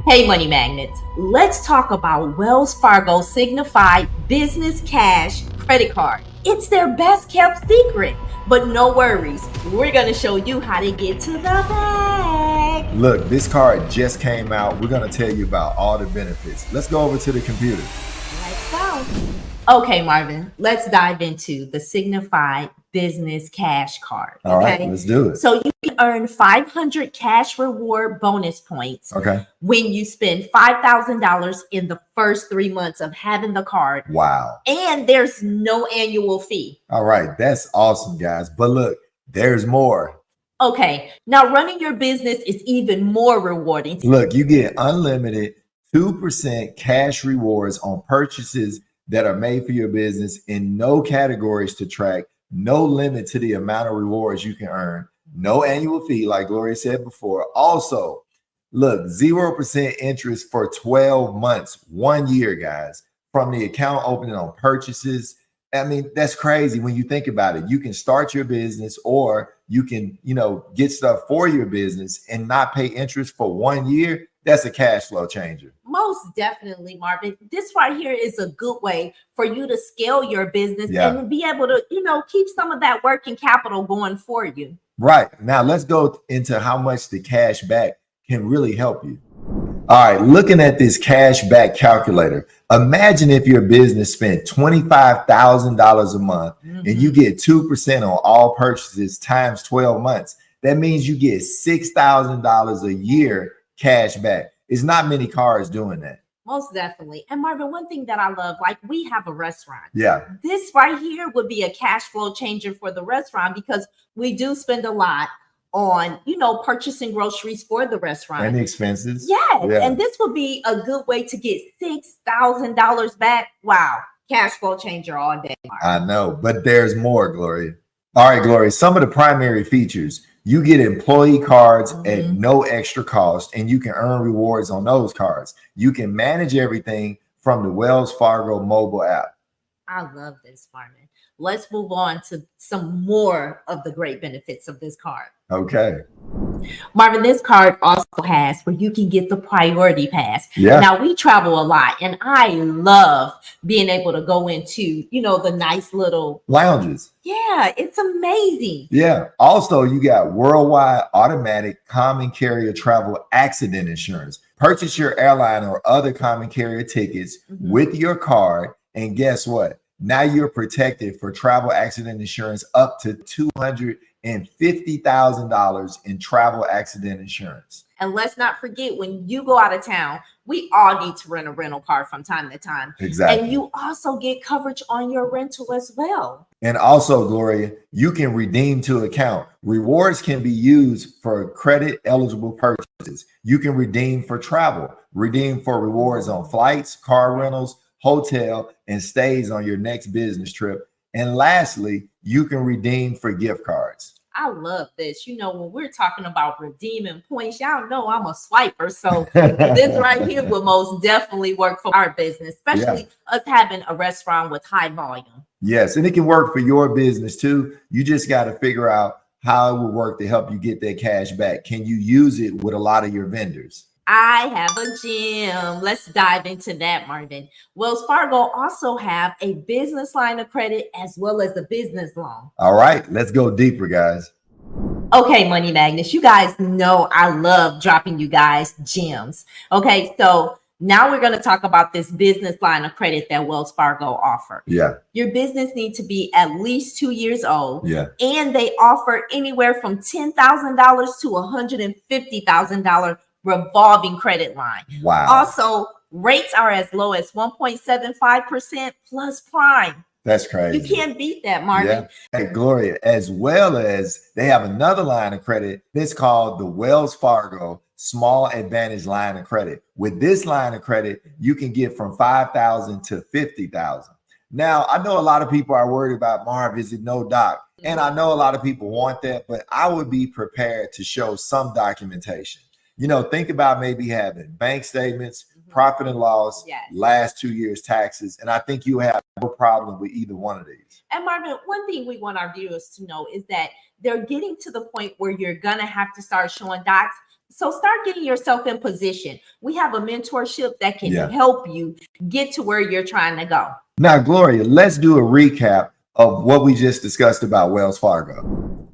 Hey, money magnets, let's talk about Wells Fargo Signified Business Cash Credit Card. It's their best kept secret, but no worries, we're going to show you how to get to the bag. Look, this card just came out. We're going to tell you about all the benefits. Let's go over to the computer. Let's go. Okay, Marvin, let's dive into the Signified Business Cash Card. All right, let's do it. So you can earn 500 cash reward bonus points when you spend $5,000 in the first 3 months of having the card. Wow. And there's no annual fee. All right, that's awesome, guys. But look, there's more. Okay, now running your business is even more rewarding. Look, you get unlimited 2% cash rewards on purchases that are made for your business in no categories to track, no limit to the amount of rewards you can earn, no annual fee, like Gloria said before. Also, look, 0% interest for 12 months, 1 year, guys, from the account opening on purchases. I mean, that's crazy when you think about it. You can start your business or you can, get stuff for your business and not pay interest for 1 year. That's a cash flow changer. Most definitely, Marvin. This right here is a good way for you to scale your business and be able to, keep some of that working capital going for you. Right. Now let's go into how much the cash back can really help you. All right, looking at this cash back calculator, imagine if your business spent $25,000 a month and you get 2% on all purchases times 12 months. That means you get $6,000 a year cash back. It's not many cars doing that. Most definitely. And Marvin, one thing that I love, like we have a restaurant. Yeah. This right here would be a cash flow changer for the restaurant because we do spend a lot on, purchasing groceries for the restaurant. And the expenses. Yes. Yeah. And this would be a good way to get $6,000 back. Wow. Cash flow changer all day, Marvin. I know, but there's more, Gloria. All right, Gloria, some of the primary features. You get employee cards at no extra cost, and you can earn rewards on those cards. You can manage everything from the Wells Fargo mobile app. I love this, Marvin. Let's move on to some more of the great benefits of this card. Okay. Marvin, this card also has where you can get the priority pass. Yeah. Now, we travel a lot, and I love being able to go into, the nice little lounges. Yeah, it's amazing. Yeah. Also, you got worldwide automatic common carrier travel accident insurance. Purchase your airline or other common carrier tickets with your card, and guess what? Now you're protected for travel accident insurance up to $250,000 in travel accident insurance. And let's not forget, when you go out of town, we all need to rent a rental car from time to time. Exactly. And you also get coverage on your rental as well. And also, Gloria, you can redeem to account. Rewards can be used for credit eligible purchases. You can redeem for travel, redeem for rewards on flights, car rentals, hotel, and stays on your next business trip. And lastly, you can redeem for gift cards. I love this. When we're talking about redeeming points, y'all know I'm a swiper. So this right here will most definitely work for our business, especially us having a restaurant with high volume. Yes, and it can work for your business too. You just got to figure out how it will work to help you get that cash back. Can you use it with a lot of your vendors? I have a gym. Let's dive into that, Marvin. Wells Fargo also have a business line of credit as well as a business loan. All right, let's go deeper, guys. Okay, Money Magnets, you guys know I love dropping you guys gems. Okay, so now we're going to talk about this business line of credit that Wells Fargo offer. Yeah. Your business needs to be at least 2 years old. Yeah. And they offer anywhere from $10,000 to $150,000 revolving credit line. Wow. Also, rates are as low as 1.75% plus prime. That's crazy. You can't beat that, Marvin. Yeah. Hey, Gloria, as well as they have another line of credit that's called the Wells Fargo Small Advantage Line of Credit. With this line of credit, you can get from $5,000 to $50,000. Now, I know a lot of people are worried about, Marv, is it no doc? And I know a lot of people want that, but I would be prepared to show some documentation. Think about maybe having bank statements, profit and loss, last 2 years taxes, and I think you have no problem with either one of these. And Marvin, one thing we want our viewers to know is that they're getting to the point where you're gonna have to start showing docs. So start getting yourself in position. We have a mentorship that can Yeah. help you get to where you're trying to go. Now, Gloria, let's do a recap of what we just discussed about Wells Fargo.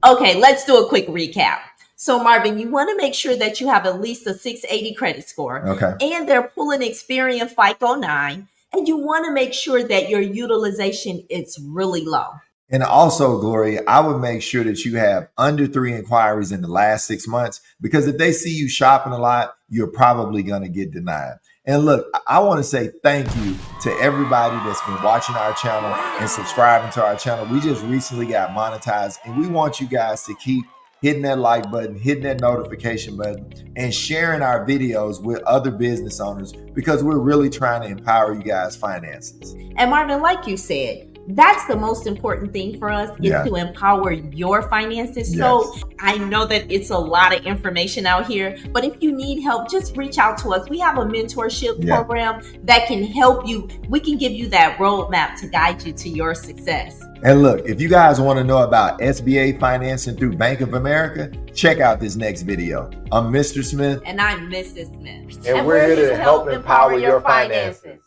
Okay, let's do a quick recap. So Marvin, you want to make sure that you have at least a 680 credit score. Okay. And they're pulling Experian FICO 9. And you want to make sure that your utilization is really low. And also, Gloria, I would make sure that you have under 3 inquiries in the last 6 months, because if they see you shopping a lot, you're probably going to get denied. And look, I want to say thank you to everybody that's been watching our channel and subscribing to our channel. We just recently got monetized, and we want you guys to keep hitting that like button, hitting that notification button, and sharing our videos with other business owners, because we're really trying to empower you guys' finances. And Marvin, like you said, that's the most important thing for us, is to empower your finances. Yes. So I know that it's a lot of information out here, but if you need help, just reach out to us. We have a mentorship program that can help you. We can give you that roadmap to guide you to your success. And look, if you guys want to know about SBA financing through Bank of America, check out this next video. I'm Mr. Smith. And I'm Mrs. Smith. And we're here to help empower your finances.